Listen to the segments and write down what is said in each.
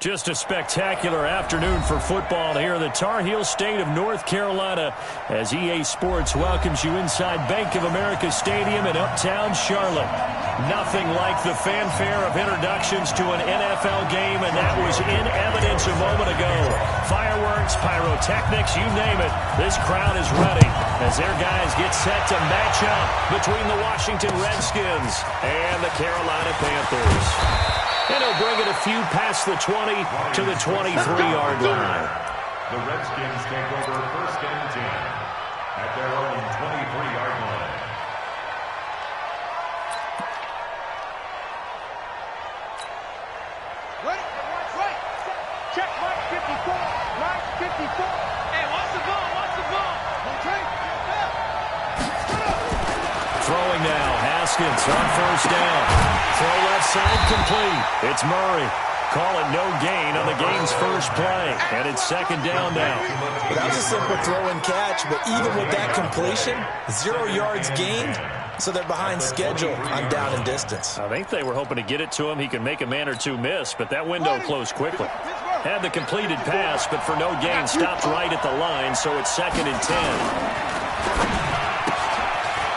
Just a spectacular afternoon for football here in the Tar Heel state of North Carolina as EA Sports welcomes you inside Bank of America Stadium in uptown Charlotte. Nothing like the fanfare of introductions to an NFL game, and that was in evidence a moment ago. Fireworks, pyrotechnics, you name it. This crowd is ready as their guys get set to match up between the Washington Redskins and the Carolina Panthers. And he'll bring it a few past the 20 to the 23-yard line. The Redskins take over first and 10 at their own 23-yard line. Right. Check Mike 54. Mike 54. Hey, watch the ball. Okay. Throwing now, Haskins on first down. Throw left side complete. It's Murray. Call it no gain on the game's first play. And it's second down now. That was a simple throw and catch, but even with that completion, 0 yards gained, so they're behind schedule on down and distance. I think they were hoping to get it to him. He could make a man or two miss, but that window closed quickly. Had the completed pass, but for no gain, stopped right at the line, so it's second and 10.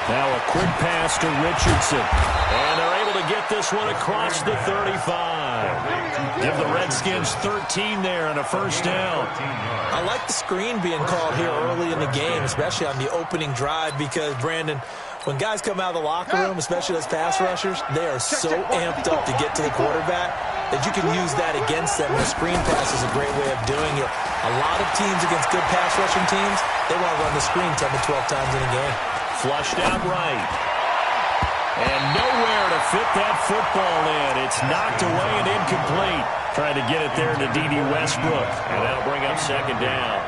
Now a quick pass to Richardson. And they're able to get this one across the 35. Give the Redskins 13 there and a first down. I like the screen being called here early in the game, especially on the opening drive, because, Brandon, when guys come out of the locker room, especially those pass rushers, they are so amped up to get to the quarterback that you can use that against them. And the screen pass is a great way of doing it. A lot of teams against good pass rushing teams, they want to run the screen 10 to 12 times in a game. Flushed out right. And nowhere to fit that football in. It's knocked away and incomplete. Trying to get it there to D.D. Westbrook. And that'll bring up second down.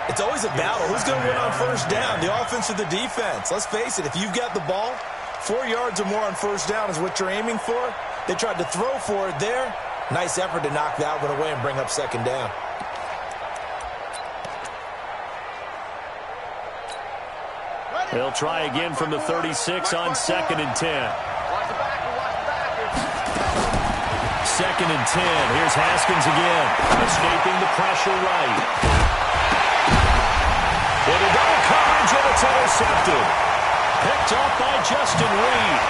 It's always a battle. Who's going to win on first down, the offense or the defense? Let's face it, if you've got the ball, 4 yards or more on first down is what you're aiming for. They tried to throw for it there. Nice effort to knock that one away and bring up second down. They'll try again from the 36 on second and 10. Second and 10. Here's Haskins again. Escaping the pressure right. Into double coverage, and it's intercepted. Picked up by Justin Reed.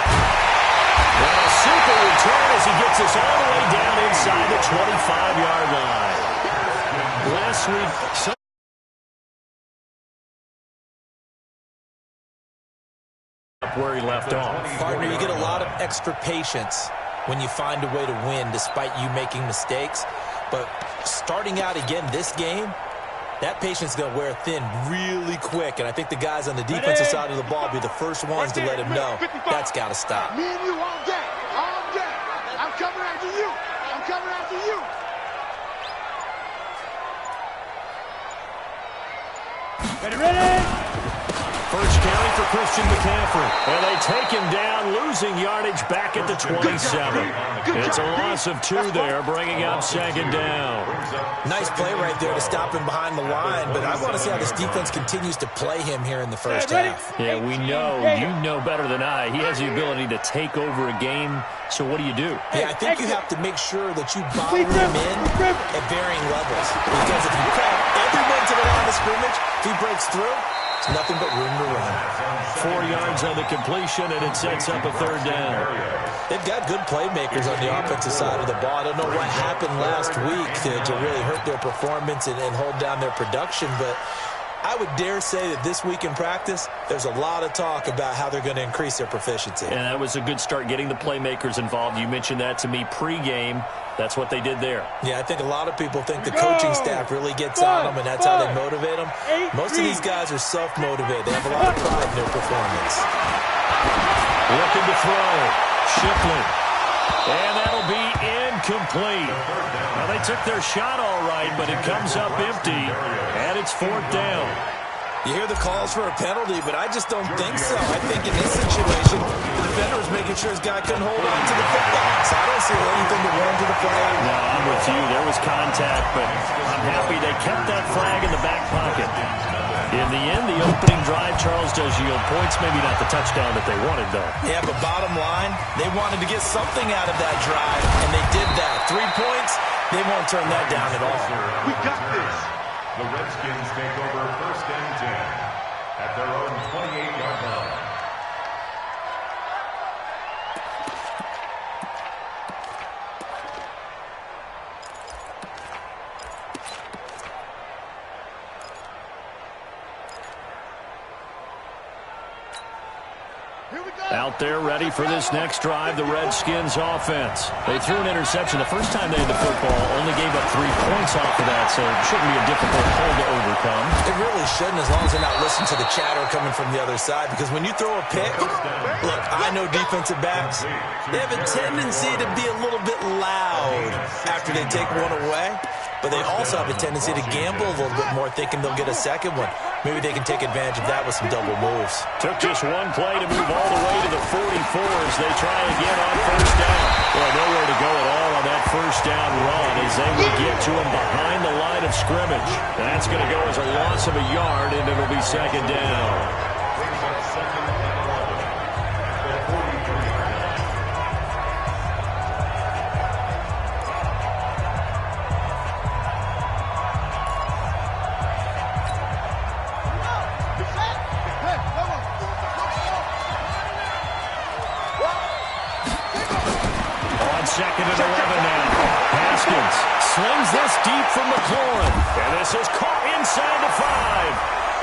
And a super return as he gets us all the way down inside the 25-yard line. Last week, where he left off. Partner, you get a lot of extra patience when you find a way to win despite you making mistakes. But starting out again this game, that patience is going to wear thin really quick. And I think the guys on the defensive side of the ball will be the first ones to let him know that's got to stop. Me and you all day. I'm coming after you. Ready? First carry for Christian McCaffrey. And they take him down, losing yardage back at the 27. It's a loss of 2 there, bringing up second down. Nice play right there to stop him behind the line, but I want to see how this defense continues to play him here in the first half. Yeah, we know. You know better than I. He has the ability to take over a game, so what do you do? Yeah, I think you have to make sure that you bottle him in at varying levels, because if you crack everyone to the line of scrimmage, if he breaks through, it's nothing but room to run. 4 yards on the completion, and it sets up a third down. They've got good playmakers on the offensive side of the ball. I don't know what happened last week to really hurt their performance and hold down their production, but I would dare say that this week in practice, there's a lot of talk about how they're going to increase their proficiency. And that was a good start, getting the playmakers involved. You mentioned that to me pregame. That's what they did there. Yeah, I think a lot of people think the coaching staff really gets on them, and that's how they motivate them. Most of these guys are self-motivated. They have a lot of pride in their performance. Looking to throw. Shipley. And that'll be incomplete. Now, they took their shot all right, but it comes up empty, and it's fourth down. You hear the calls for a penalty, but I just don't think so. I think in this situation, the defender was making sure his guy couldn't hold on to the football. So I don't see anything to warrant to the play. No, I'm with you. There was contact, but I'm happy they kept that flag in the back pocket. In the end, the opening drive, Charles, does yield points. Maybe not the touchdown that they wanted, though. Yeah, but bottom line, they wanted to get something out of that drive, and they did that. 3 points, They won't turn that down at all. We got this. The Redskins take over 1st and 10 at their own 28-yard line. Out there ready for this next drive, the Redskins offense. They threw an interception the first time they had the football, only gave up 3 points off of that, so it shouldn't be a difficult hole to overcome. It really shouldn't, as long as they're not listening to the chatter coming from the other side, because when you throw a pick, look, I know defensive backs, they have a tendency to be a little bit loud after they take one away, but they also have a tendency to gamble a little bit more, thinking they'll get a second one. Maybe they can take advantage of that with some double moves. Took just one play to move all the way to the 44 as they try again on 1st down. Well, nowhere to go at all on that 1st down run as they will get to him behind the line of scrimmage. That's going to go as a loss of a yard, and it'll be 2nd down. Brings up 2nd and 11 at the 43-yard line. On 2nd and 11 now. Haskins slings this deep from McLaurin. And this is caught inside the 5.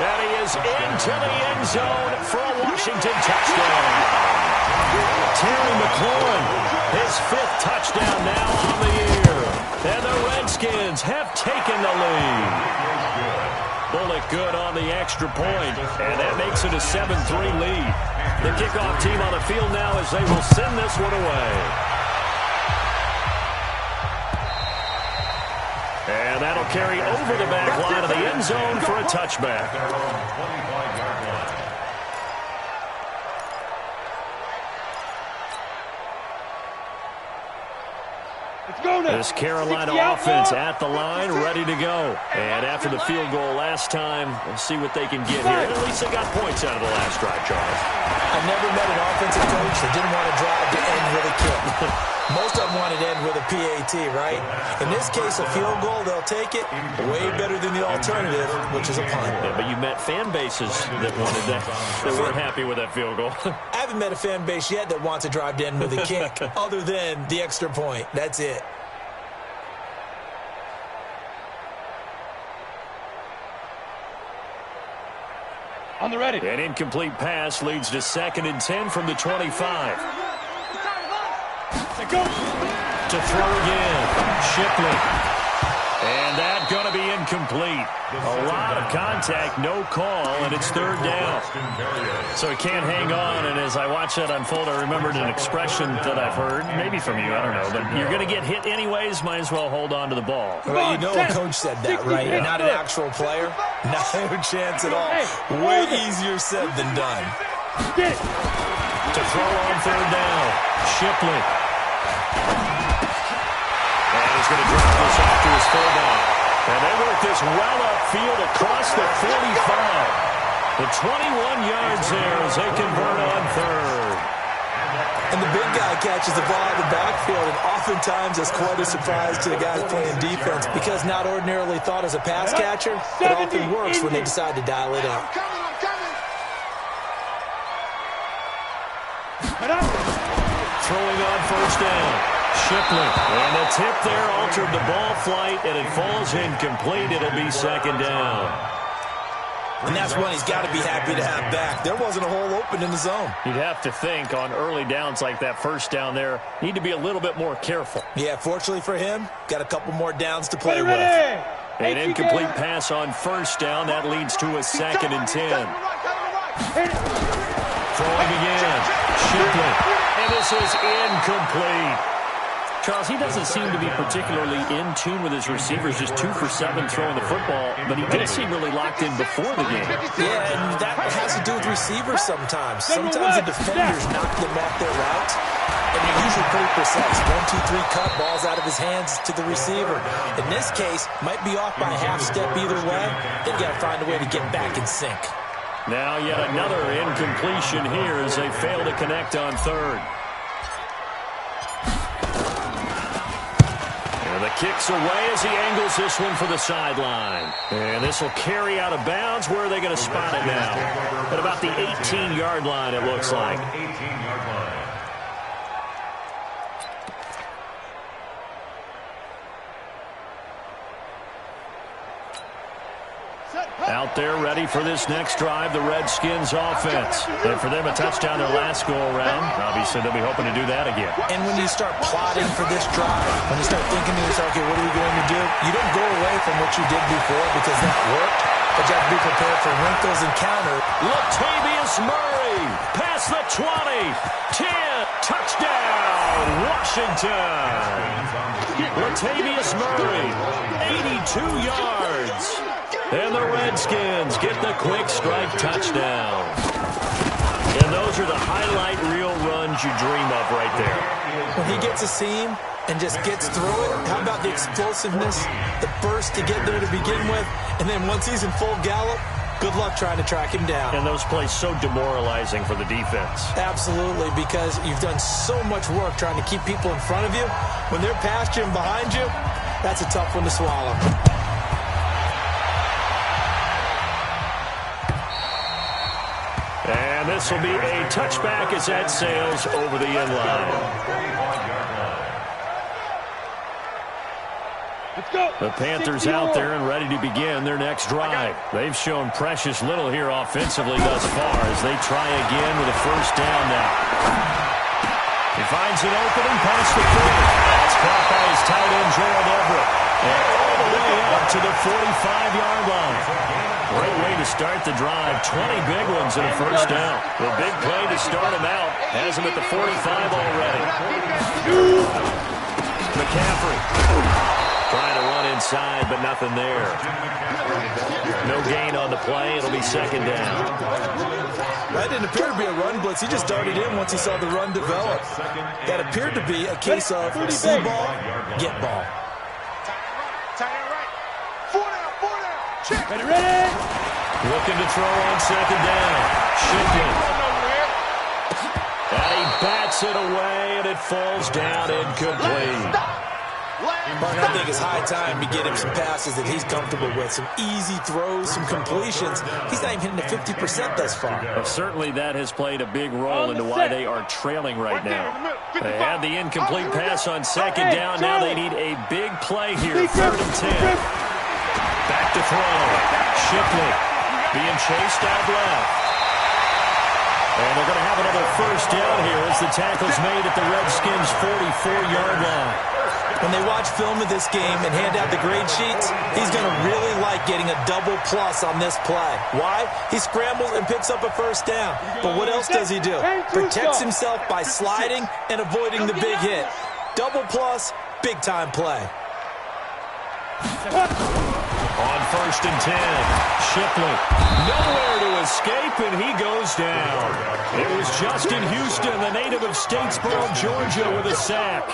And he is into the end zone for a Washington touchdown. Terry McLaurin, his 5th touchdown now on the year. And the Redskins have taken the lead. Bullock good on the extra point, and that makes it a 7-3 lead. The kickoff team on the field now as they will send this one away. And that'll carry over the back line of the end zone for a touchback. Their own 25-yard line. This Carolina offense at the line, ready to go. And after the field goal last time, we'll see what they can get here. At least they got points out of the last drive, Charles. I never met an offensive coach that didn't want to drive to end with a kick. Most of them wanted to end with a PAT, right? In this case, a field goal, they'll take it. Way better than the alternative, which is a punt. Yeah, but you met fan bases that wanted that weren't happy with that field goal. I haven't met a fan base yet that wants to drive to end with a kick, other than the extra point. That's it. On the ready. An incomplete pass leads to 2nd and 10 from the 25. To throw again. Shipley. And that's going to be incomplete. A lot of contact, no call, and it's 3rd down. So he can't hang on, and as I watch that unfold, I remembered an expression that I've heard, maybe from you, I don't know, but you're going to get hit anyways, might as well hold on to the ball. Well, you know a coach said that, right? Yeah. Not an actual player. No chance at all. Way easier said than done. To throw on 3rd down. Shipley. And he's going to drop this after his fullback. And they work this well upfield across the 45. The 21 yards there as they convert on 3rd. And the big guy catches the ball out of the backfield, and oftentimes it's quite a surprise to the guys playing defense because not ordinarily thought as a pass catcher, it often works when they decide to dial it up. Throwing on 1st down. Shipley. And the tip there altered the ball flight, and it falls incomplete. It'll be 2nd down. And that's one he's got to be happy to have back. There wasn't a hole open in the zone. You'd have to think on early downs like that 1st down there, need to be a little bit more careful. Yeah, fortunately for him, got a couple more downs to play with. An incomplete pass on 1st down. That leads to a 2nd and 10. Throwing again. Shipley. And this is incomplete. Charles, he doesn't seem to be particularly in tune with his receivers, just 2 for 7 throwing the football, but he did seem really locked in before the game. Yeah, and that has to do with receivers sometimes. Sometimes the defenders knock them off their route, and they're usually pretty precise. 1, 2, 3 cut, balls out of his hands to the receiver. In this case, might be off by a half step either way. They've got to find a way to get back in sync. Now yet another incompletion here as they fail to connect on 3rd. And the kick's away as he angles this one for the sideline. And this will carry out of bounds. Where are they going to spot it now? At about the 18-yard line, it looks like. 18-yard line. Out there ready for this next drive, the Redskins offense. And for them, a touchdown their last go-around. Obviously, they'll be hoping to do that again. And when you start plotting for this drive, when you start thinking to yourself, okay, what are we going to do? You don't go away from what you did before because that worked, but you have to be prepared for wrinkles and counter. Latavius Murray, past the 20, 10, touchdown, Washington. Latavius Murray, 82 yards. And the Redskins get the quick strike touchdown. And those are the highlight reel runs you dream of right there. When he gets a seam and just gets through it, how about the explosiveness, the burst to get there to begin with, and then once he's in full gallop, good luck trying to track him down. And those plays so demoralizing for the defense. Absolutely, because you've done so much work trying to keep people in front of you. When they're past you and behind you, that's a tough one to swallow. And this will be a touchback as that sails over the end line. The Panthers out there and ready to begin their next drive. They've shown precious little here offensively thus far as they try again with a first down now. He finds an opening past the 40. That's caught by his tight end, Gerald Everett. And all the way up to the 45-yard line. Great way to start the drive. 20 big ones in a first down. The big play to start him out. Has him at the 45 already. McCaffrey trying to run inside, but nothing there. No gain on the play. It'll be second down. That didn't appear to be a run blitz. He just darted in once he saw the run develop. That appeared to be a case of see ball, get ball. Ready? Looking to throw on second down. Shipley. And he bats it away, and it falls down incomplete. Partner, I think it's high time to get him some passes that he's comfortable with. Some easy throws, some completions. He's not even hitting the 50% thus far. Well, certainly that has played a big role into why they are trailing right now. They had the incomplete pass on second down. Now they need a big play here. Third and 10. Back to throw. Shipley being chased out left. And they're going to have another first down here as the tackle's made at the Redskins' 44-yard line. When they watch film of this game and hand out the grade sheets, he's going to really like getting a double plus on this play. Why? He scrambles and picks up a first down. But what else does he do? Protects himself by sliding and avoiding the big hit. Double plus, big-time play. On first and 10, Shipley nowhere to escape, and he goes down. It was Justin Houston, the native of Statesboro, Georgia, with a sack.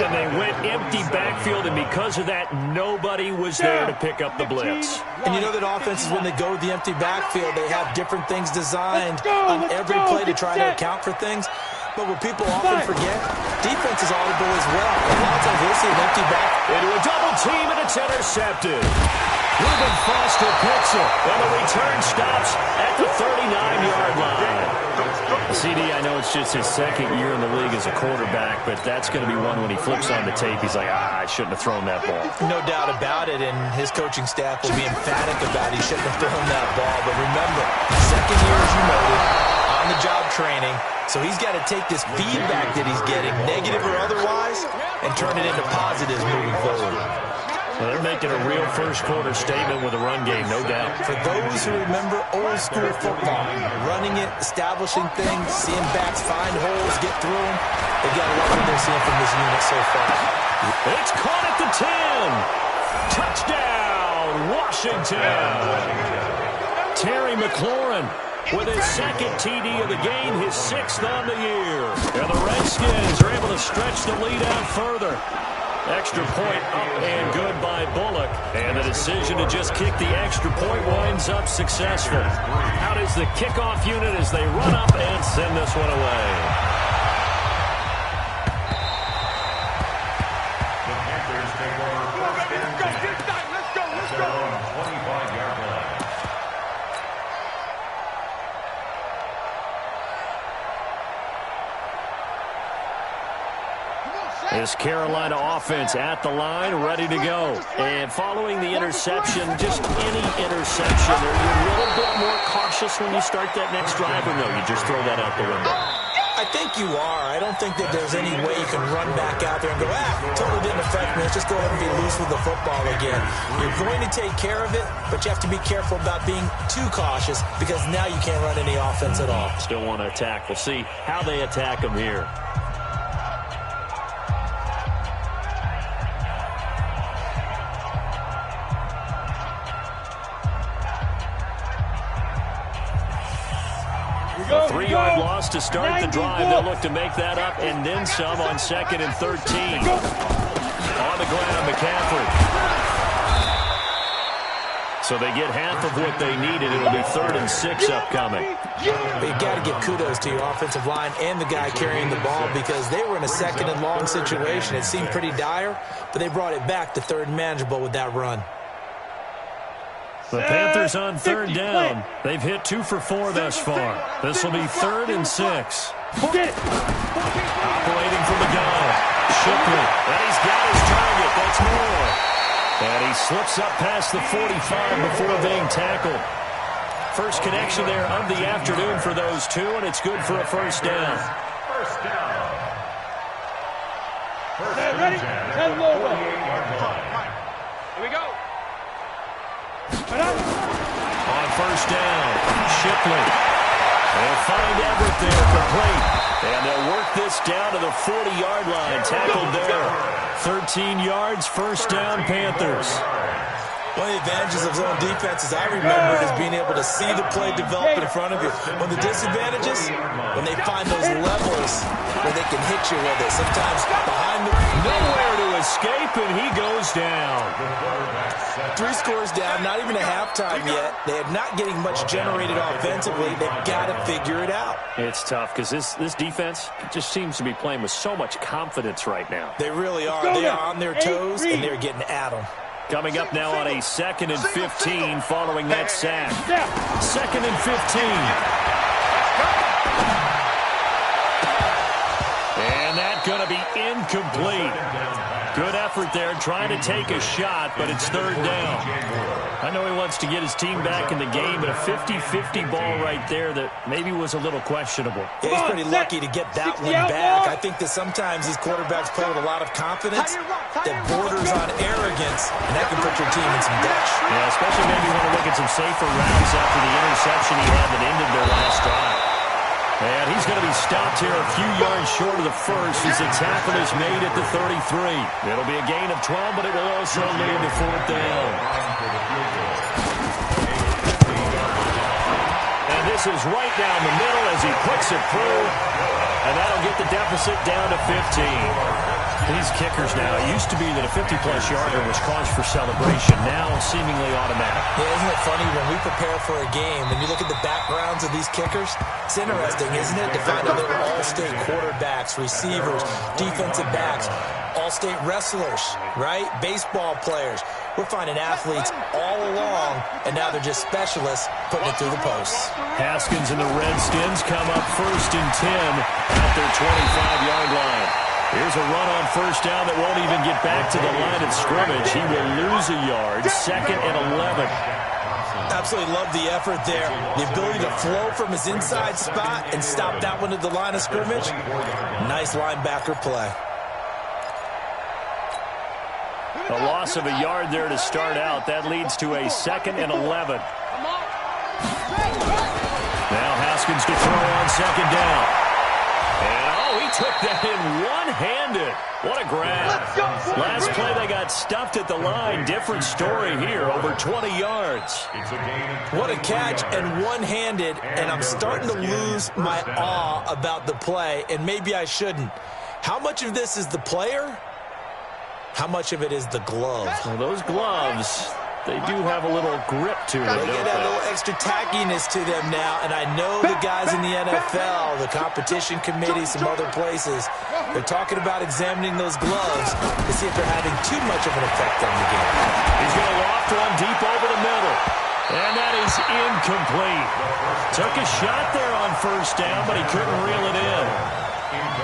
And they went empty backfield, and because of that, nobody was there to pick up the blitz. And you know that offenses, when they go to the empty backfield, they have different things designed on every play to try to account for things. But what people often forget, defense is audible as well. A lot of times we'll see an empty back. Into a double team, and it's intercepted. Reuben Foster picks it, and the return stops at the 39-yard line. CD, I know it's just his second year in the league as a quarterback, but that's going to be one when he flips on the tape. He's like, I shouldn't have thrown that ball. No doubt about it, and his coaching staff will be emphatic about he shouldn't have thrown that ball. But remember, second year, as you noted, on-the-job training. So he's got to take this feedback that he's getting, negative or otherwise, and turn it into positives moving forward. Well, they're making a real first-quarter statement with a run game, no doubt. For those who remember old-school football, running it, establishing things, seeing backs find holes, get through them, they've got to love what they're seeing from this unit so far. It's caught at the 10. Touchdown, Washington. Terry McLaurin with his second TD of the game, his sixth on the year. And the Redskins are able to stretch the lead out further. Extra point up and good by Bullock. And the decision to just kick the extra point winds up successful. Out is the kickoff unit as they run up and send this one away. The Panthers take over first and 10. Let's go. At their own 25-yard line. This Carolina offense at the line, ready to go. And following the interception, just any interception, are you a little bit more cautious when you start that next drive, or no, you just throw that out the window? I think you are. I don't think that there's any way you can run back out there and go, totally didn't affect me. Let's just go ahead and be loose with the football again. You're going to take care of it, but you have to be careful about being too cautious because now you can't run any offense at all. Still want to attack. We'll see how they attack them here. A 3-yard loss to start the drive. They'll look to make that up and then some on 2nd and 13. On the ground, McCaffrey. So they get half of what they needed. It'll be 3rd and 6 upcoming. You've got to give kudos to your offensive line and the guy carrying the ball because they were in a 2nd and long situation. It seemed pretty dire, but they brought it back to 3rd and manageable with that run. The Panthers on 3rd down. They've hit 2 for 4 thus far. This will be 3rd and 6. Operating from the gun. Shipley. And he's got his target. That's more. And he slips up past the 45 before being tackled. First connection there of the afternoon for those two, and it's good for a first down. First down. Ready? 48-yard line. Here we go. On first down, Shipley. They'll find Everett there complete. And they'll work this down to the 40-yard line. Tackled there. 13 yards, first down, Panthers. One of the advantages of zone defenses I remember is being able to see the play develop in front of you. One of the disadvantages, when they find those levels where they can hit you with it. Sometimes behind the... Nowhere to escape, and he goes down. 3 scores down, not even a halftime yet. They are not getting much generated offensively. They've got to figure it out. It's tough because this defense just seems to be playing with so much confidence right now. They really are. They are on their toes, and they're getting at them. Coming up now on a 2nd and 15 following that sack. 2nd and 15. And that's going to be incomplete. Good effort there, trying to take a shot, but it's 3rd down. I know he wants to get his team back in the game, but a 50-50 ball right there that maybe was a little questionable. Yeah, he's pretty lucky to get that one back. I think that sometimes these quarterbacks play with a lot of confidence that borders on arrogance, and that can put your team in some dash. Yeah, especially maybe want to look at some safer routes after the interception he had that ended their last drive. And he's going to be stopped here a few yards short of the first as the tackle is made at the 33. It'll be a gain of 12, but it will also lead to 4th down. And this is right down the middle as he puts it through. And that'll get the deficit down to 15. These kickers now, it used to be that a 50-plus yarder was cause for celebration. Now seemingly automatic. Yeah, isn't it funny when we prepare for a game and you look at the backgrounds of these kickers? It's interesting, isn't it, to find out they're all-state quarterbacks, receivers, defensive backs, all-state wrestlers, right? Baseball players. We're finding athletes all along, and now they're just specialists putting it through the posts. Haskins and the Redskins come up 1st and 10 at their 25-yard line. Here's a run on first down that won't even get back to the line of scrimmage. He will lose a yard. 2nd and 11. Absolutely love the effort there. The ability to flow from his inside spot and stop that one at the line of scrimmage. Nice linebacker play. A loss of a yard there to start out. That leads to a 2nd and 11. Now Haskins to throw on 2nd down. And, he took that in one-handed. What a grab. Last play, they got stuffed at the line. Different story here, over 20 yards. What a catch and one-handed, and I'm starting to lose my awe about the play, and maybe I shouldn't. How much of this is the player? How much of it is the glove? Well, those gloves, they do have a little grip to it. They get that little extra tackiness to them now, and I know the guys in the NFL, the competition committee, some other places, they're talking about examining those gloves to see if they're having too much of an effect on the game. He's going to loft one deep over the middle. And that is incomplete. Took a shot there on first down, but he couldn't reel it in.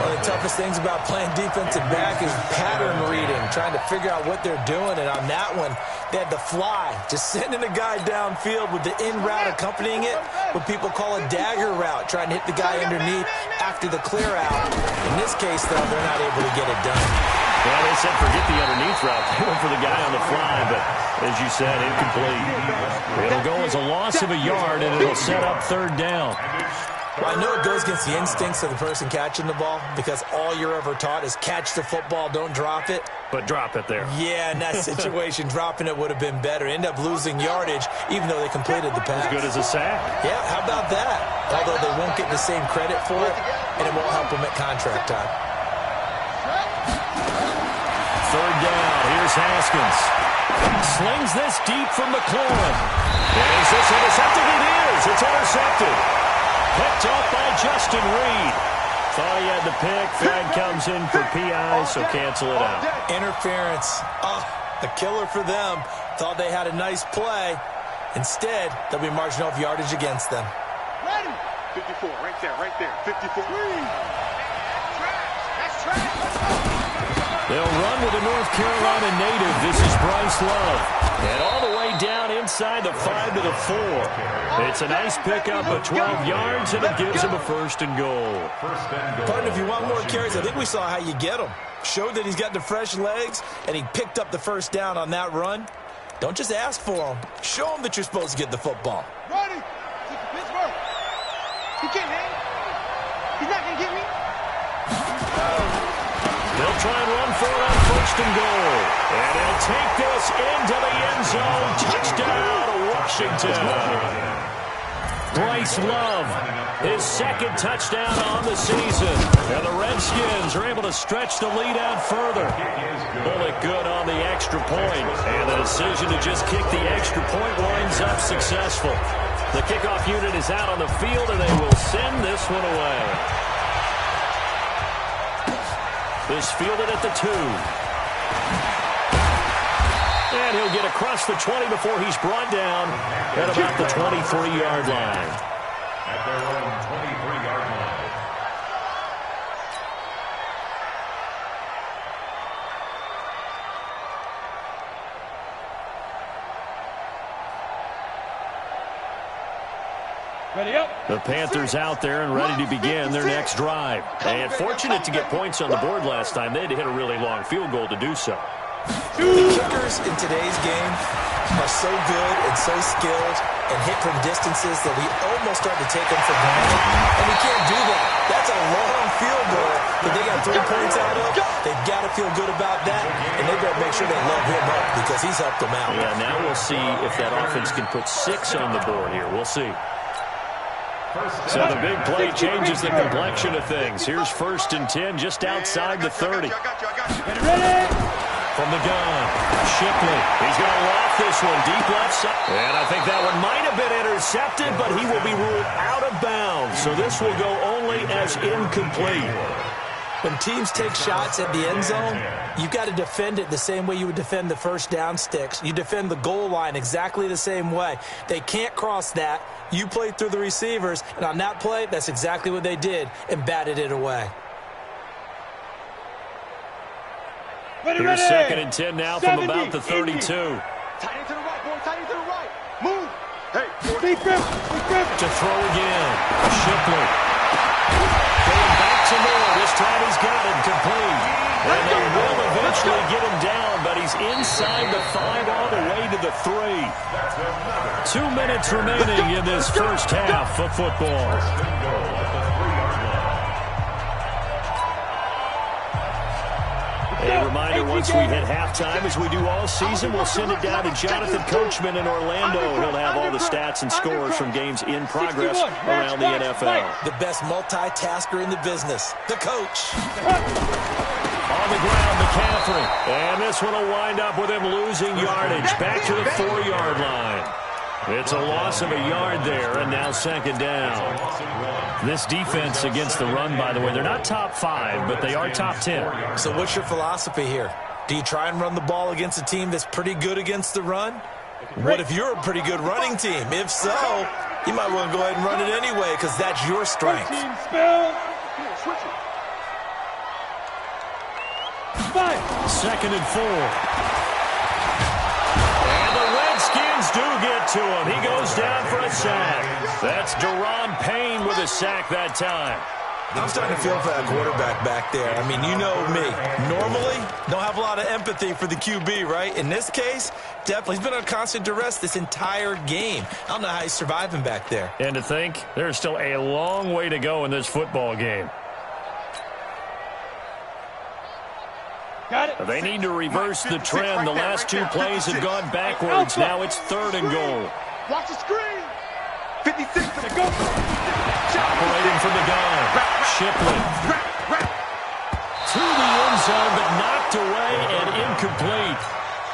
One of the toughest things about playing defensive back is pattern reading, trying to figure out what they're doing. And on that one, they had the fly, just sending a guy downfield with the in route accompanying it, what people call a dagger route, trying to hit the guy underneath after the clear out. In this case, though, they're not able to get it done. Well, they said forget the underneath route. They went for the guy on the fly, but as you said, incomplete. It'll go as a loss of a yard, and it'll set up third down. Well, I know it goes against the instincts of the person catching the ball because all you're ever taught is catch the football, don't drop it. But drop it there. Yeah, in that situation, dropping it would have been better. End up losing yardage, even though they completed the pass. As good as a sack. Yeah, how about that? Although they won't get the same credit for it, and it won't help them at contract time. Third down. Here's Haskins. Slings this deep from McLaurin. Is this intercepted? It is. It's intercepted. Picked off by Justin Reed. Thought he had the pick. Flag comes in for PI, so cancel it out. Interference. Oh, a killer for them. Thought they had a nice play. Instead, they'll be marching off yardage against them. Ready. 54, right there, 54. That's trash. They'll run with a North Carolina native. This is Bryce Love. And all the way down inside the 5 to the 4. It's a nice pickup of 12 yards, and it gives him a first and goal. Partner, if you want more carries, I think we saw how you get them. Showed that he's got the fresh legs, and he picked up the first down on that run. Don't just ask for them. Show them that you're supposed to get the football. Ready. Pittsburgh. He can't hang. He's not going to get me. They'll try and run for it on first and goal. And he'll take this into the end zone. Touchdown, Washington. Bryce Love, his second touchdown on the season. And the Redskins are able to stretch the lead out further. Bullet good on the extra point. And the decision to just kick the extra point winds up successful. The kickoff unit is out on the field, and they will send this one away. This fielded at the 2. And he'll get across the 20 before he's brought down at about the 23-yard line. At their own 23-yard line. Ready up. The Panthers out there and ready to begin their next drive. And fortunate to get points on the board last time. They had to hit a really long field goal to do so. The kickers in today's game are so good and so skilled and hit from distances that we almost start to take them for granted. And we can't do that. That's a long field goal that they got 3 points out of. They've got to feel good about that, and they better make sure they load him up because he's helped them out. Yeah, now we'll see if that offense can put 6 on the board here. We'll see. So the big play changes the complexion of things. Here's 1st and 10 just outside the 30. From the gun, Shipley. He's going to loft this one deep left side. And I think that one might have been intercepted, but he will be ruled out of bounds. So this will go only as incomplete. When teams take shots at the end zone, you've got to defend it the same way you would defend the first down sticks. You defend the goal line exactly the same way. They can't cross that. You play through the receivers, and on that play, that's exactly what they did and batted it away. Here's 2nd and 10 now from about the 32. Tight end to the right, boy. Tight end to the right. Move. Hey, deep grip. To throw again. Shipley. Going back to Moore. This time he's got him complete. And they will eventually get him down, but he's inside the 5 all the way to the 3. 2 minutes remaining in this first half of football. A reminder, once we hit halftime, as we do all season, we'll send it down to Jonathan Coachman in Orlando. He'll have all the stats and scores from games in progress around the NFL. The best multitasker in the business, the coach. On the ground, McCaffrey. And this one will wind up with him losing yardage. Back to the 4-yard line. It's a loss of a yard there, and now second down. This defense against the run, by the way, they're not top 5, but they are top 10. So what's your philosophy here? Do you try and run the ball against a team that's pretty good against the run? What if you're a pretty good running team? If so, you might want to go ahead and run it anyway because that's your strength. Second and 4. And the Redskins do get to him. He goes down for a sack. That's Daron Payne with a sack that time. I'm starting to feel for that quarterback back there. I mean, you know me. Normally, don't have a lot of empathy for the QB, right? In this case, definitely. He's been under constant duress this entire game. I don't know how he's surviving back there. And to think, there's still a long way to go in this football game. Got it. They need to reverse the trend. The last 2 plays have gone backwards. Now it's 3rd and goal. Watch the screen. 56 to go. Operating from the gun. Shipley. To the end zone, but knocked away and incomplete.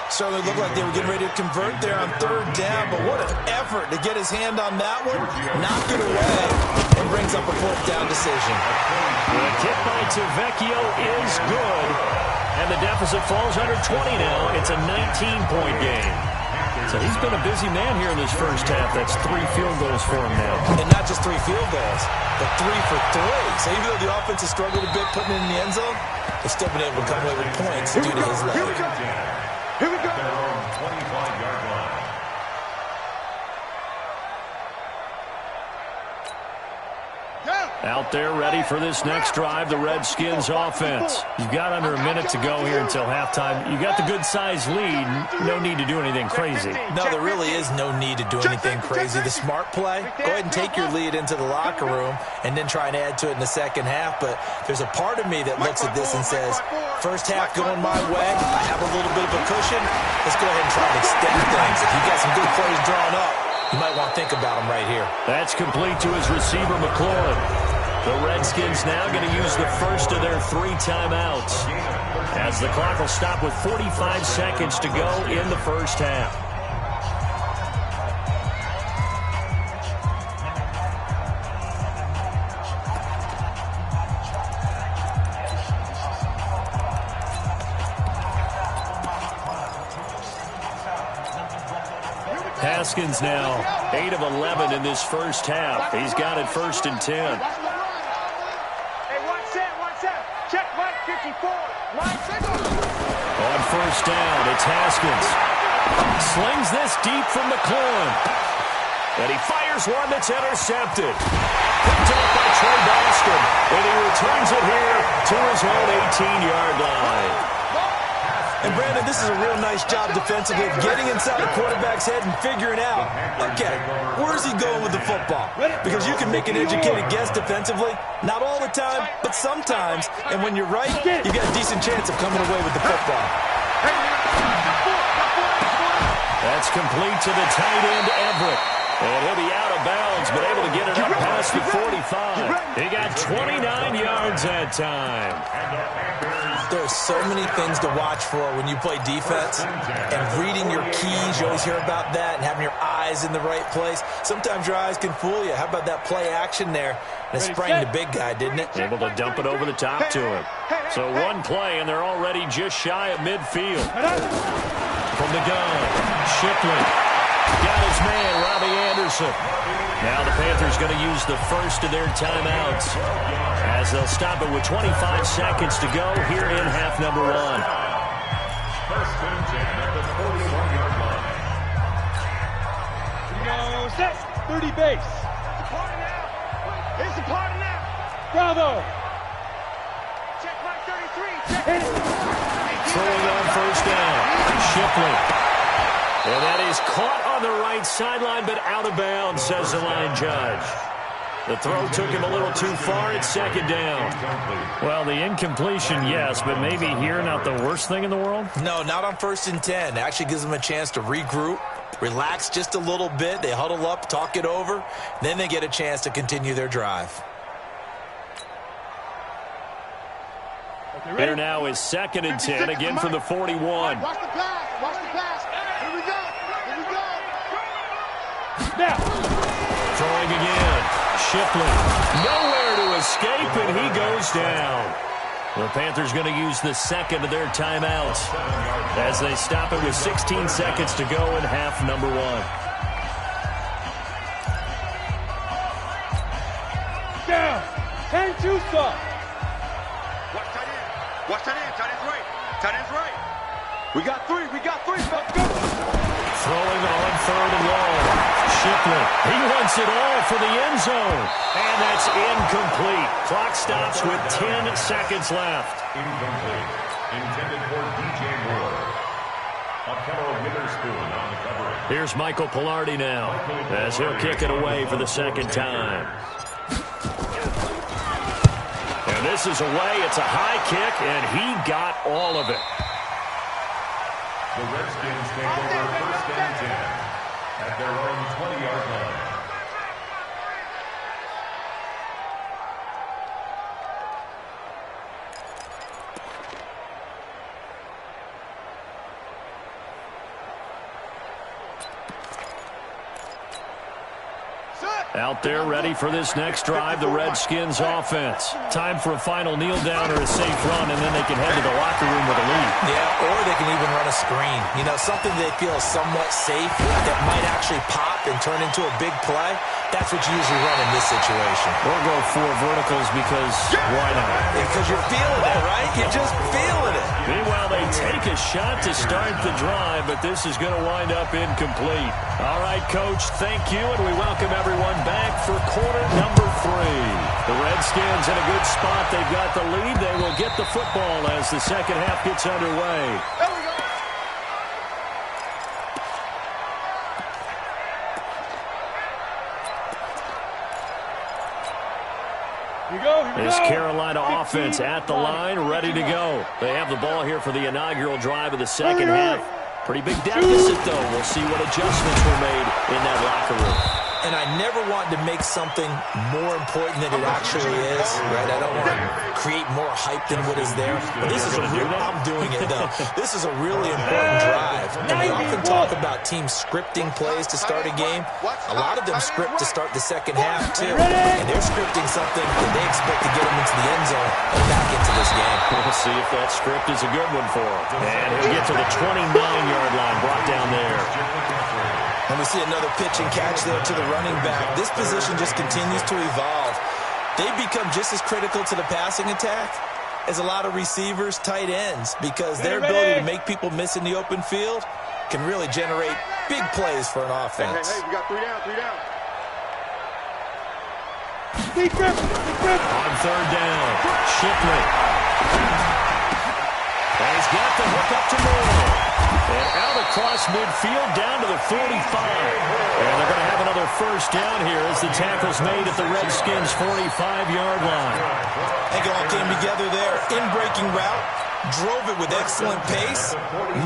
Certainly looked like they were getting ready to convert there on 3rd down, but what an effort to get his hand on that one. Knock it away and brings up a 4th down decision. The kick by Tavecchio is good. And the deficit falls under 20 now. It's a 19-point game. So he's been a busy man here in this first half. That's 3 field goals for him now. And not just 3 field goals, but 3 for 3. So even though the offense has struggled a bit putting it in the end zone, they've still been able to come away with points due to his leg. Here we go. Here we go. 25-yard line. Out there ready for this next drive, the Redskins offense. You've got under a minute to go here until halftime. You got the good-sized lead. No need to do anything crazy. No, there really is no need to do anything crazy. The smart play, go ahead and take your lead into the locker room and then try and add to it in the second half. But there's a part of me that looks at this and says, first half going my way, I have a little bit of a cushion. Let's go ahead and try and extend things. If you got some good plays drawn up, you might want to think about them right here. That's complete to his receiver, McLaurin. The Redskins now going to use the first of their 3 timeouts, as the clock will stop with 45 seconds to go in the first half. Haskins now 8 of 11 in this first half. He's got it 1st and 10. Check, Mike 54. On first down, it's Haskins. Slings this deep from McLaurin. And he fires one that's intercepted. Picked up by Trey Boston. And he returns it here to his own 18-yard line. And, Brandon, this is a real nice job defensively of getting inside the quarterback's head and figuring out, okay, where's he going with the football? Because you can make an educated guess defensively. Not all the time, but sometimes. And when you're right, you've got a decent chance of coming away with the football. That's complete to the tight end, Everett. And he'll be out of bounds, but able to get it up past the 45. He got 29 yards that time. There's so many things to watch for when you play defense, and reading your keys, you always hear about that, and having your eyes in the right place. Sometimes your eyes can fool you. How about that play action there? And it sprang the big guy, didn't it? Able to dump it over the top to him. So 1 play, and they're already just shy of midfield. From the gun, Shipley. Got his man, Robbie Anderson. Now the Panthers going to use the first of their timeouts, as they'll stop it with 25 seconds to go here in half number 1. First and 10 at the 41-yard line. Go set. 30 base. It's a party now. Bravo. Check Mike 33. Check it. Throwing on first down. Shipley. And that is caught on the right sideline, but out of bounds, says the line judge. The throw took him a little too far. It's second down. Well, the incompletion, yes, but maybe here not the worst thing in the world? No, not on 1st and 10. It actually gives them a chance to regroup, relax just a little bit. They huddle up, talk it over. Then they get a chance to continue their drive. Here now is 2nd and 10, again from the 41. Watch the pass. Watch the pass. Here we go. Here we go. Now. Throwing again. Shipley. Nowhere to escape, and he goes down. The Panthers going to use the second of their timeouts as they stop it with 16 seconds to go in half number 1. Down. Can't you stop? Watch tight end. Watch tight end. Tight end's right. Tight end's right. We got 3. We got 3. Let's go. Throwing on 3rd and long. Shipley. He wants it all for the end zone. And that's incomplete. Clock stops with 10 seconds left. Incomplete. Intended for DJ Moore. Apello Witherspoon on the coverage. Here's Michael Pilardi now as he'll kick it away for the second time. And this is away. It's a high kick, and he got all of it. The Redskins take over 1st and 10 at their own 20-yard line. Out there ready for this next drive, the Redskins offense. Time for a final kneel down or a safe run, and then they can head to the locker room with a lead. Yeah, or they can even run a screen. You know, something they feel somewhat safe that might actually pop and turn into a big play. That's what you usually run in this situation. Or go 4 verticals because why not? Because you're feeling it, right? You're just feeling it. Meanwhile, they take a shot to start the drive, but this is going to wind up incomplete. All right, Coach, thank you, and we welcome everyone back for quarter number 3. The Redskins in a good spot. They've got the lead. They will get the football as the second half gets underway. This Carolina offense at the line, ready to go. They have the ball here for the inaugural drive of the second half. Pretty big deficit, though. We'll see what adjustments were made in that locker room. And I never want to make something more important than it actually is, right? I don't want to create more hype than what is there. But this is I'm doing it, though. This is a really important drive. And we often talk about teams scripting plays to start a game. A lot of them script to start the second half, too. And they're scripting something that they expect to get them into the end zone and back into this game. We'll see if that script is a good one for him. And he'll get to the 29-yard line, brought down there. And we see another pitch and catch there to the running back. This position just continues to evolve. They become just as critical to the passing attack as a lot of receivers, tight ends, because their ability to make people miss in the open field can really generate big plays for an offense. Hey, we got 3 down, 3 down. On 3rd down, Shipley. And he's got the hook up to Moore. And out across midfield down to the 45. And they're going to have another first down here as the tackle's made at the Redskins' 45-yard line. I think it all came together there. In-breaking route, drove it with excellent pace.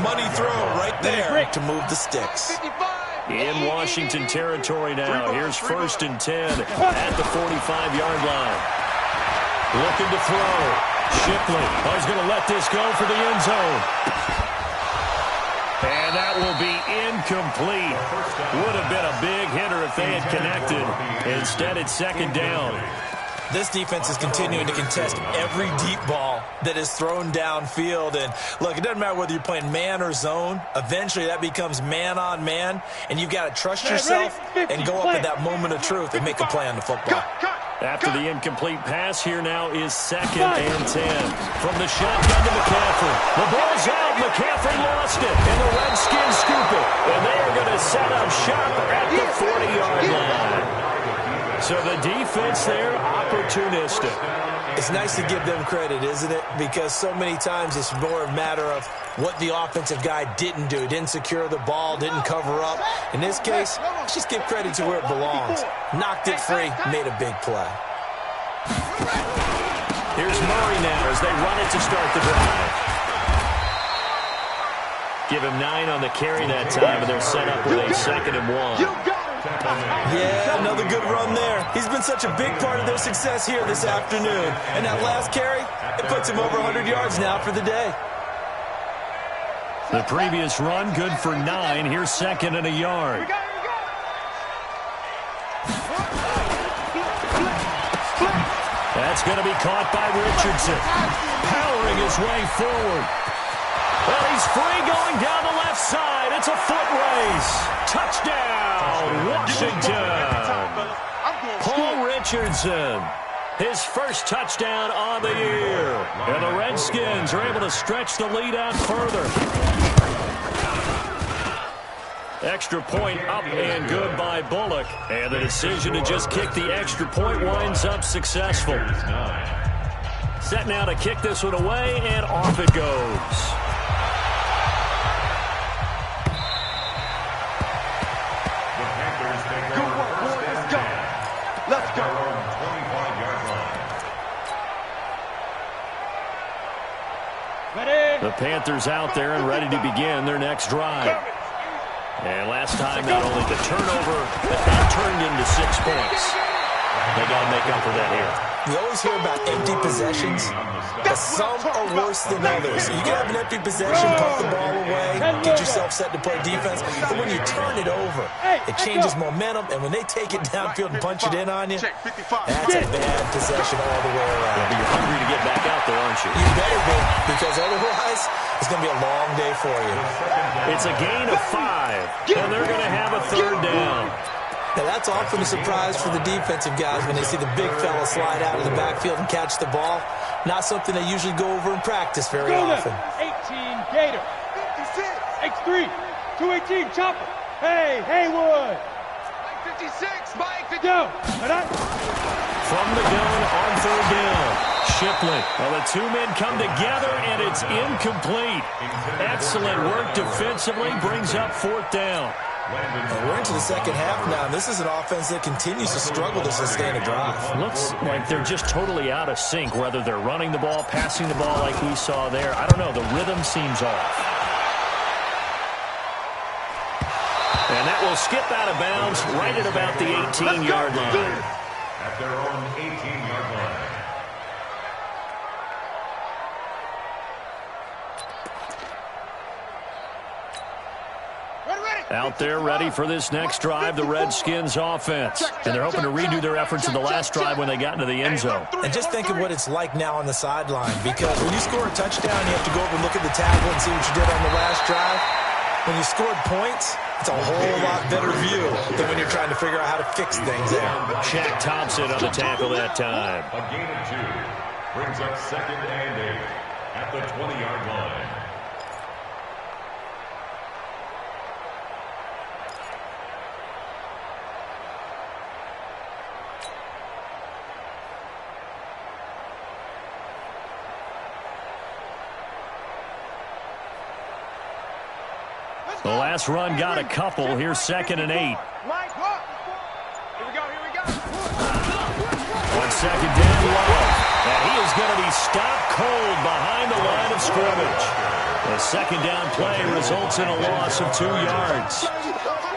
Money throw right there to move the sticks. In Washington territory now. Here's 1st and 10 at the 45-yard line. Looking to throw. Shipley. Oh, he's going to let this go for the end zone. And that will be incomplete. Would have been a big hitter if they had connected. Instead, it's 2nd down. This defense is continuing to contest every deep ball that is thrown downfield. And, look, it doesn't matter whether you're playing man or zone. Eventually, that becomes man-on-man. And you've got to trust yourself and go up at that moment of truth and make a play on the football. After the incomplete pass, here now is 2nd and 10. From the shotgun to McCaffrey. The ball's out. McCaffrey lost it. And the Redskins scoop it. And they are going to set up shop at the 40-yard line. So the defense there, opportunistic. It's nice to give them credit, isn't it? Because so many times it's more a matter of what the offensive guy didn't do. Didn't secure the ball, didn't cover up. In this case, let's just give credit to where it belongs. Knocked it free, made a big play. Here's Murray now as they run it to start the drive. Give him 9 on the carry that time, and they're set up with a 2nd and 1. Yeah, another good run there. He's been such a big part of their success here this afternoon. And that last carry, it puts him over 100 yards now for the day. The previous run, good for 9. Here's second and a yard. That's going to be caught by Richardson. Powering his way forward. Well, he's free going down the left side. It's a foot race. Touchdown, Washington. Paul Richardson. His first touchdown on the year. And the Redskins are able to stretch the lead out further. Extra point up and good by Bullock. And the decision to just kick the extra point winds up successful. Set now to kick this one away, and off it goes. Let's go. The Panthers out there and ready to begin their next drive. And last time, not only the turnover, but that turned into 6 points. They got to make up for that here. You always hear about empty possessions, but some are worse than others. You can have an empty possession, pump the ball away, get yourself set to play defense, but when you turn it over, it changes momentum, and when they take it downfield and punch it in on you, that's a bad possession all the way around. Yeah, but you're hungry to get back out there, aren't you? You better be, because otherwise, it's going to be a long day for you. It's a gain of 5, and they're going to have a third down. Now, that's often a surprise for the defensive guys when they see the big fella slide out of the backfield and catch the ball. Not something they usually go over in practice very often. 18, Gator. 56. X3. 218, Chopper. Hey, Haywood. 56, Mike. Go. From the gun on third down. Shipley. Well, the two men come together, and it's incomplete. Excellent work defensively. Brings up fourth down. And we're into the second half now. This is an offense that continues to struggle to sustain a drive. Looks like they're just totally out of sync, whether they're running the ball, passing the ball like we saw there. I don't know. The rhythm seems off. And that will skip out of bounds right at about the 18-yard line. At their own 18-yard line. Out there ready for this next drive, the Redskins offense. And they're hoping to redo their efforts in the last drive when they got into the end zone. And just think of what it's like now on the sideline, because when you score a touchdown, you have to go over and look at the tackle and see what you did on the last drive. When you scored points, it's a whole lot better view than when you're trying to figure out how to fix things there. Shaq Thompson on the tackle that time. A gain of 2 brings up second and 8 at the 20-yard line. The last run got a couple. Here's second and 8. Mike, look. Here we go. On second down, Love. And he is going to be stopped cold behind the line of scrimmage. The second down play results in a loss of 2 yards.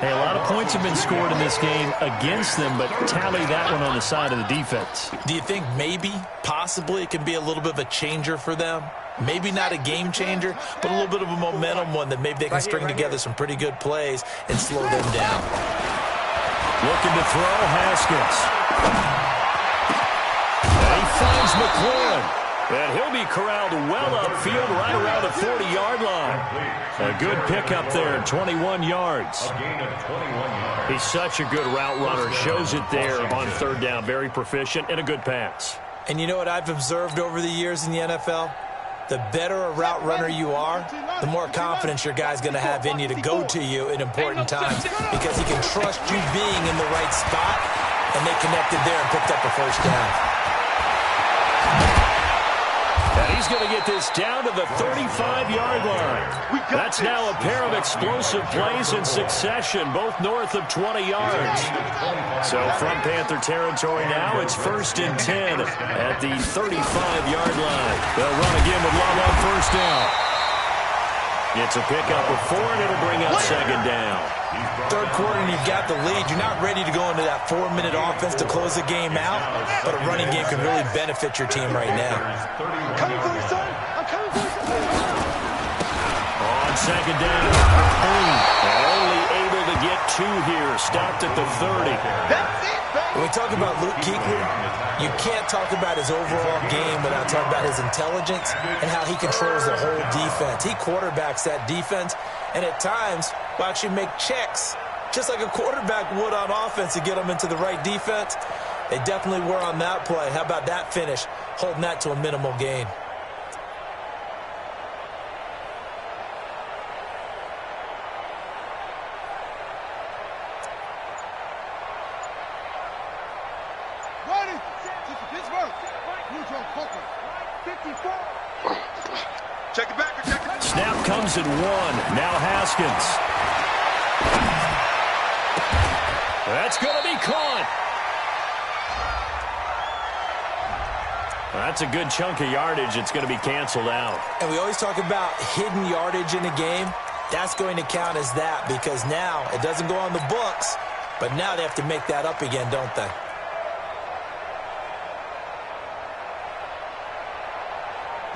Hey, a lot of points have been scored in this game against them, but tally that one on the side of the defense. Do you think maybe, possibly, it can be a little bit of a changer for them? Maybe not a game changer, but a little bit of a momentum one that maybe they can string together some pretty good plays and slow them down. Looking to throw, Haskins. And he finds McLaurin. And he'll be corralled well upfield right around the 40-yard line. A good pickup there, 21 yards. A gain of 21 yards. He's such a good route runner. Shows it there on third down. Very proficient and a good pass. And you know what I've observed over the years in the NFL? The better a route runner you are, the more confidence your guy's going to have in you to go to you in important times, because he can trust you being in the right spot, and they connected there and picked up the first down. And he's going to get this down to the 35-yard line. That's now a pair of explosive plays in succession, both north of 20 yards. So from Panther territory now, it's 1st and 10 at the 35-yard line. They'll run again with Love on first down. It's a pickup of 4, and it'll bring up second down. third quarter and you've got the lead, you're not ready to go into that 4-minute offense to close the game out, but a running game can really benefit your team right now. I'm coming for you, son. I'm coming for you. On second down, only able to get 2 here. Stopped at the 30. That's it, baby. When we talk about Luke Kuechly, you can't talk about his overall game without talking about his intelligence and how he controls the whole defense. He quarterbacks that defense, and at times will actually make checks, just like a quarterback would on offense to get them into the right defense. They definitely were on that play. How about that finish, holding that to a minimal gain? Check it back. Check it back. Snap comes at 1. Now Haskins. That's going to be caught. That's a good chunk of yardage. It's going to be canceled out. And we always talk about hidden yardage in a game. That's going to count as that because now it doesn't go on the books, but now they have to make that up again, don't they?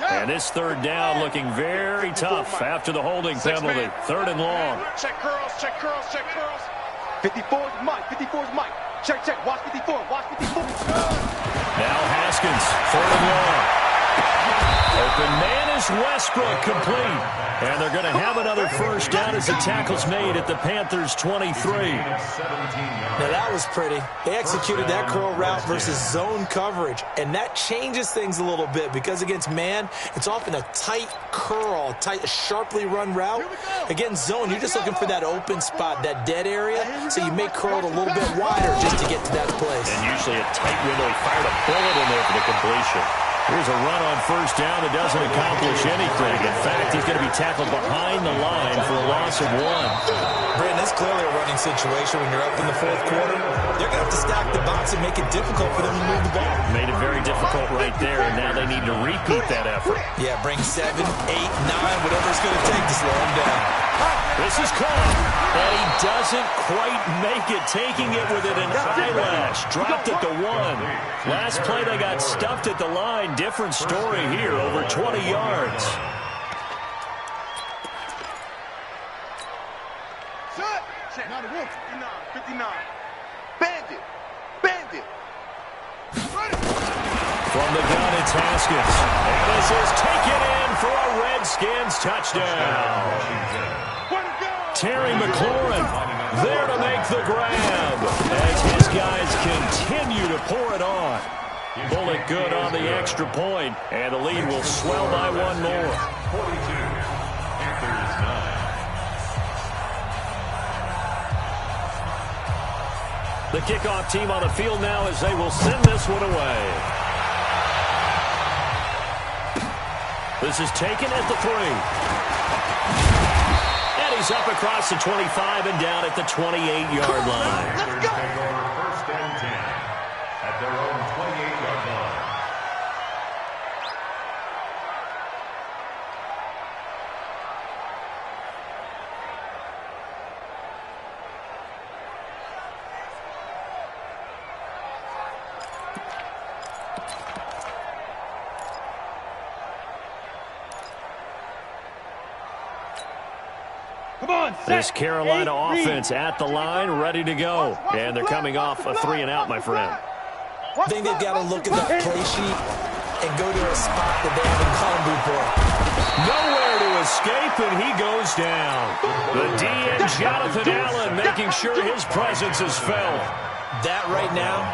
And this third down looking very tough after the holding penalty. 3rd and long. Check curls, check curls, check curls. 54 is Mike. 54 is Mike. Check, check. Watch 54. Watch 54. Now Haskins, 3rd and long. Open man is Westbrook, complete. And they're going to have another first down as the tackle's made at the Panthers' 23. Now that was pretty. They executed that curl route versus zone coverage, and that changes things a little bit because against man, it's often a tight curl, tight, sharply run route. Against zone, you're just looking for that open spot, that dead area, so you make curl a little bit wider just to get to that place. And usually a tight window. He fired a bullet in there for the completion. Here's a run on first down that doesn't accomplish anything. In fact, he's going to be tackled behind the line for a loss of 1. Brandon, it's clearly a running situation when you're up in the 4th quarter. They're going to have to stack the box and make it difficult for them to move the ball. Made it very difficult right there, and now they need to repeat that effort. Yeah, bring 7, 8, 9, whatever it's going to take to slow them down. This is caught, and he doesn't quite make it, taking it within an eyelash. Dropped at the 1. Last play, they got stuffed at the line. Different story here, over 20 yards. Shut. Check. 59. Bandit. Bandit. From the gun, it's Haskins. And this is taken in for a Redskins touchdown. Terry McLaurin there to make the grab as his guys continue to pour it on. Bullet good on the extra point, and the lead will swell by 1 more. 42. Panthers 9. The kickoff team on the field now as they will send this one away. This is taken at the 3. He's up across the 25 and down at the 28-yard line. Let's go. First and 10 at their own 28-yard line. This Carolina offense at the line, ready to go. And they're coming off a 3-and-out, my friend. I think they've got to look at the play sheet and go to a spot that they haven't called before. Nowhere to escape, and he goes down. The DN, Jonathan Allen, making sure his presence is felt. That right now,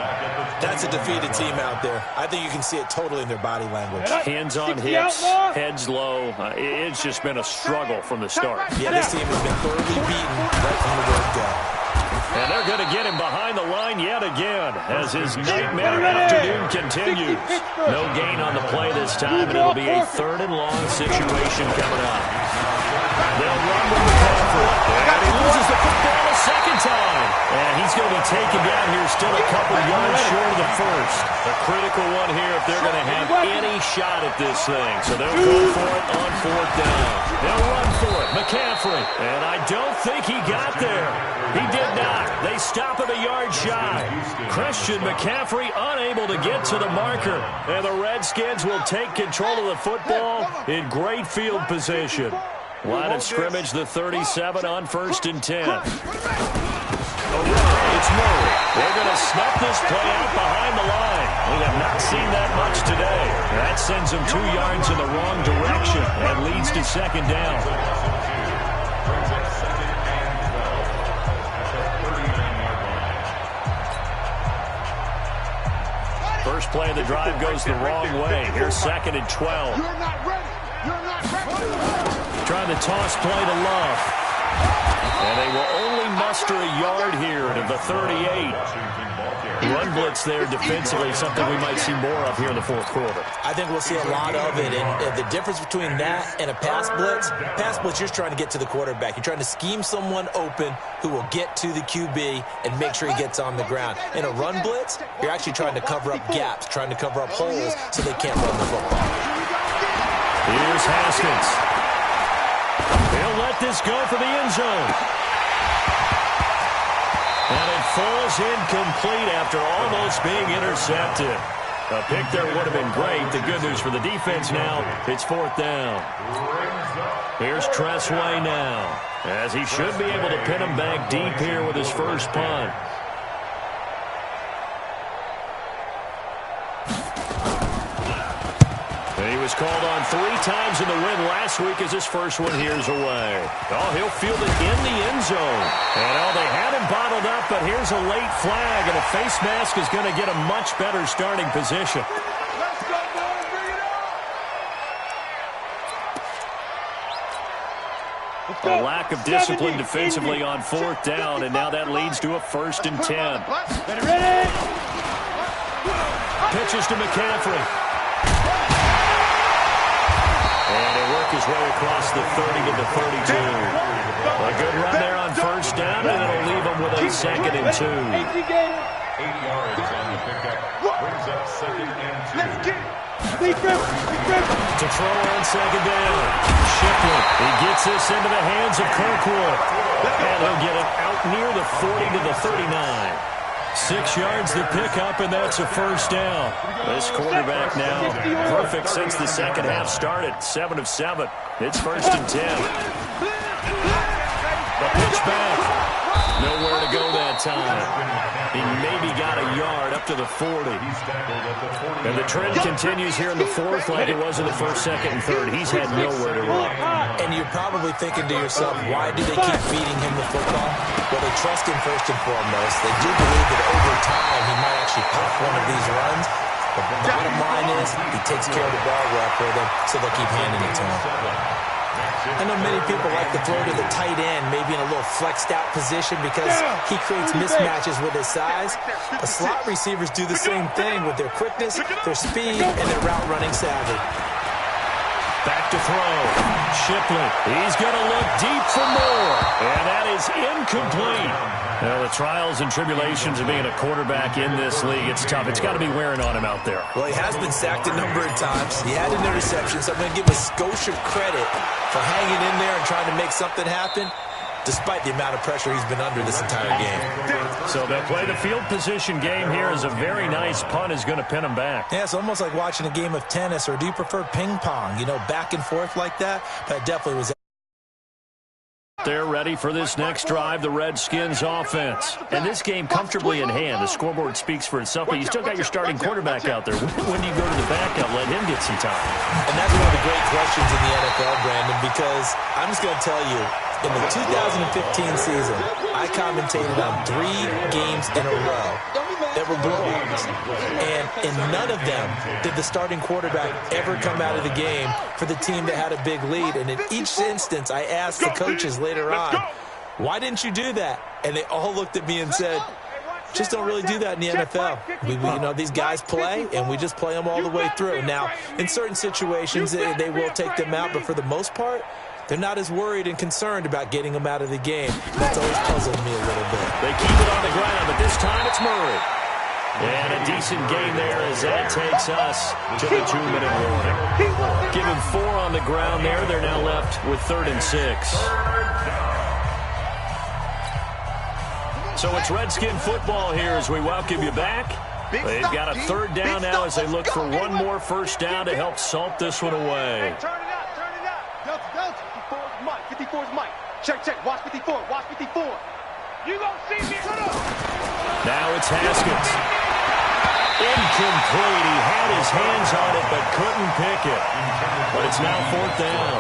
that's a defeated team out there. I think you can see it totally in their body language. Hands on hips, heads low. It's just been a struggle from the start. Yeah, this team has been thoroughly beaten right from the word go. And they're going to get him behind the line yet again as his nightmare afternoon continues. No gain on the play this time, and it'll be a 3rd and long situation coming up. They'll run with McCaffrey, and he loses the football a second time. And he's going to be taken down here still a couple yards short of the first. A critical one here if they're going to have any shot at this thing. So they'll go for it on 4th down. They'll run for it. McCaffrey, and I don't think he got there. He did of the yard shy. Christian McCaffrey unable to get to the marker. And the Redskins will take control of the football in great field position. Line of scrimmage, the 37 on 1st and 10. It's Murray. They're going to snuff this play out behind the line. We have not seen that much today. That sends them 2 yards in the wrong direction and leads to 2nd down. First play of the drive goes the wrong way. Here's 2nd and 12. You're not ready. You're not ready. Trying to toss play to Love. And they will only muster a yard here at the 38. Run blitz there defensively, something we might see more of here in the 4th quarter. I think we'll see a lot of it. And the difference between that and a pass blitz, you're trying to get to the quarterback. You're trying to scheme someone open who will get to the QB and make sure he gets on the ground. In a run blitz, you're actually trying to cover up gaps, trying to cover up holes so they can't run the football. Here's Haskins. He'll let this go for the end zone. And it falls incomplete after almost being intercepted. A pick there would have been great. The good news for the defense now, it's 4th down. Here's Tressway now, as he should be able to pin him back deep here with his first punt. He was called on 3 times in the win last week as his first one here's away. Oh, he'll field it in the end zone. And they had him bottled up, but here's a late flag, and a face mask is going to get a much better starting position. Let's go, boys. Bring it on. A lack of discipline defensively on 4th down, and now that leads to a 1st and 10. Ready. Pitches to McCaffrey. And he'll work his way across the 30 to the 32. A good run there on 1st down, and it'll leave him with a 2nd and 2. 8 yards on the pickup. Brings up 2nd and 2. Let's get it. To throw on 2nd down. Shipley. He gets this into the hands of Kirkwood. And he'll get it out near the 40 to the 39. 6 yards the pickup, and that's a 1st down. This quarterback now perfect since the second half started. 7 of 7. It's 1st and 10. The pitch back. Nowhere to go that time. He maybe got a yard up to the 40. And the trend continues here in the 4th like it was in the 1st, 2nd, and 3rd. He's had nowhere to run. And you're probably thinking to yourself, why do they keep feeding him the football? Well, they trust him first and foremost. They do believe that over time he might actually pop one of these runs. But the bottom line is he takes care of the ball well for them, so they'll keep handing it to him. I know many people like to throw to the tight end, maybe in a little flexed out position because he creates mismatches with his size. The slot receivers do the same thing with their quickness, their speed, and their route running savvy. Back to throw. Shipley. He's going to look deep for more. And that is incomplete. Well, the trials and tribulations of being a quarterback in this league, it's tough. It's got to be wearing on him out there. Well, he has been sacked a number of times. He had an interception, so I'm going to give a skosh of credit for hanging in there and trying to make something happen, despite the amount of pressure he's been under this entire game. So they'll play the field position game here as a very nice punt is going to pin him back. Yeah, it's almost like watching a game of tennis, or do you prefer ping pong, back and forth like that? That definitely was. They're ready for this next drive, the Redskins offense. And this game comfortably in hand. The scoreboard speaks for itself, but you still got your starting quarterback out there. When do you go to the backup, let him get some time? And that's one of the great questions in the NFL, Brandon, because I'm just going to tell you, in the 2015 season, I commentated on 3 games in a row that were blowouts. And in none of them did the starting quarterback ever come out of the game for the team that had a big lead. And in each instance, I asked the coaches later on, why didn't you do that? And they all looked at me and said, just don't really do that in the NFL. These guys play, and we just play them all the way through. Now, in certain situations, they will take them out, but for the most part, they're not as worried and concerned about getting them out of the game. That's always puzzled me a little bit. They keep it on the ground, but this time it's Murray. And a decent gain there as that takes us to the 2-minute warning. Give him 4 on the ground there. They're now left with 3rd and 6. So it's Redskin football here as we welcome you back. They've got a third down now as they look for one more first down to help salt this one away. Hey, turn it up, turn it up. Delta, 54's Mike, 54's Mike. Check, watch 54, watch 54. You gonna see me? Shut up. Now it's Haskins. Incomplete. He had his hands on it but couldn't pick it. But it's now fourth down.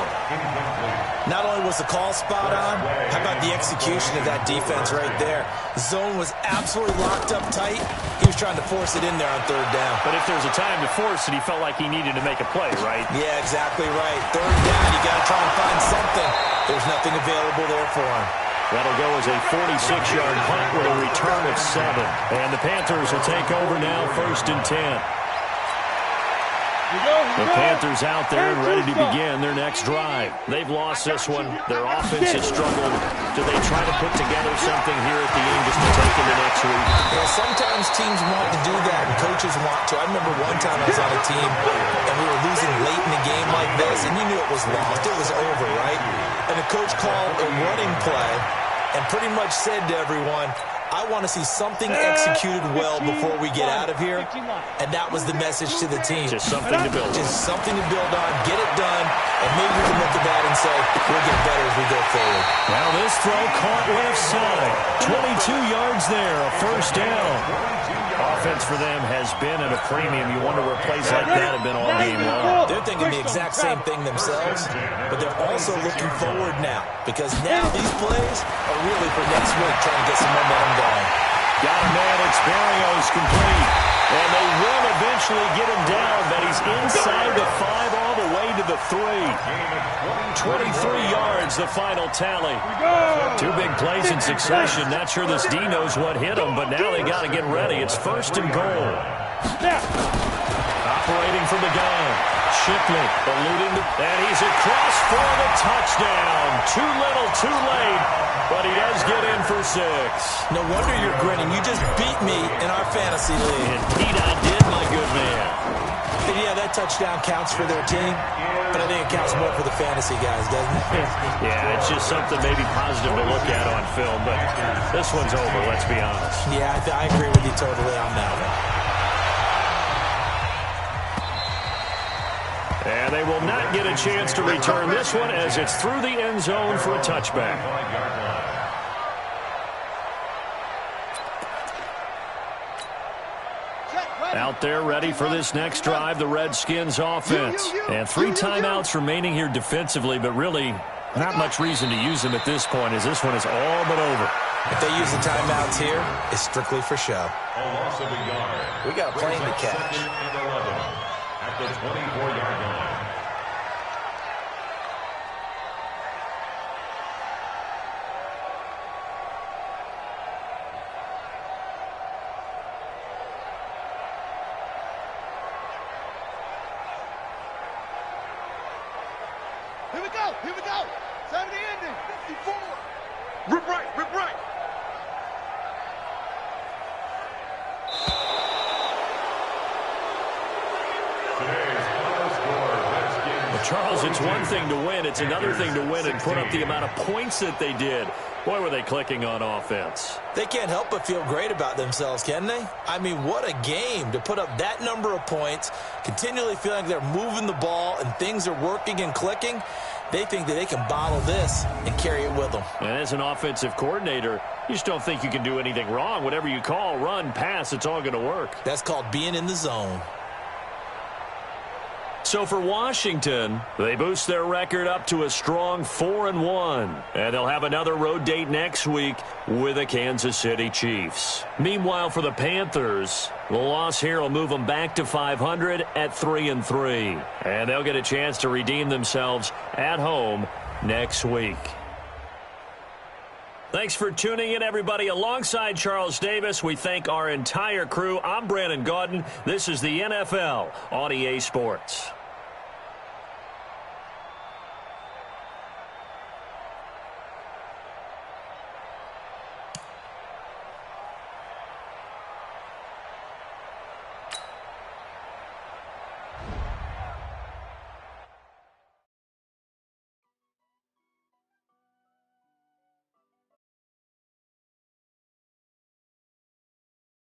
Not only was the call spot on, how about the execution of that defense right there? The zone was absolutely locked up tight. He was trying to force it in there on third down. But if there's a time to force it, he felt like he needed to make a play, right? Yeah, exactly right. Third down, you got to try and find something. There's nothing available there for him. That'll go as a 46-yard punt with a return of 7. And the Panthers will take over now, 1st and 10. The Panthers out there and ready to begin their next drive. They've lost this one. Their offense has struggled. Do they try to put together something here at the end just to take into next week? Yeah, sometimes teams want to do that and coaches want to. I remember one time I was on a team and we were losing late in a game like this and you knew it was lost. It was over, right? And the coach called a running play and pretty much said to everyone, I want to see something executed well before we get out of here. And that was the message to the team. Just something to build on. Just something to build on, get it done, and maybe we can look at that and say, we'll get better as we go forward. Now this throw caught left side. 22 yards there, a first down. Offense for them has been at a premium. You wonder where plays like that have been all game long. They're thinking the exact same thing themselves, but they're also looking forward now because now these plays are really for next week, trying to get some momentum going. Got a man, it's Barrios complete. And they will eventually get him down, but he's inside the 5 all the way to the 3. 23 yards, the final tally. 2 big plays in succession. Not sure this D knows what hit him, but now they got to get ready. It's 1st and goal. Operating from the gun. Shipley eluding, and he's across for the touchdown. Too little, too late, but he does get in for 6. No wonder you're grinning. You just beat me in our fantasy league. Indeed I did, my good man. And yeah, that touchdown counts for their team, but I think it counts more for the fantasy guys, doesn't it? Yeah, it's just something maybe positive to look at on film, but this one's over, let's be honest. Yeah, I agree with you totally on that one. And they will not get a chance to return this one as it's through the end zone for a touchback. Out there ready for this next drive, the Redskins offense. And 3 timeouts remaining here defensively, but really not much reason to use them at this point as this one is all but over. If they use the timeouts here, it's strictly for show. We got a plane to catch. At the 24-yard line. Here we go. 70 ending. 54. Rip right, rip right. Well, Charles, it's one thing to win. It's another thing to win and put up the amount of points that they did. Boy, were they clicking on offense. They can't help but feel great about themselves, can they? I mean, what a game to put up that number of points, continually feeling like they're moving the ball and things are working and clicking. They think that they can bottle this and carry it with them. And as an offensive coordinator, you just don't think you can do anything wrong. Whatever you call, run, pass, it's all going to work. That's called being in the zone. So for Washington, they boost their record up to a strong 4-1. And they'll have another road date next week with the Kansas City Chiefs. Meanwhile, for the Panthers, the loss here will move them back to 500 at 3-3. And they'll get a chance to redeem themselves at home next week. Thanks for tuning in, everybody. Alongside Charles Davis, we thank our entire crew. I'm Brandon Gaudin. This is the NFL on EA Sports.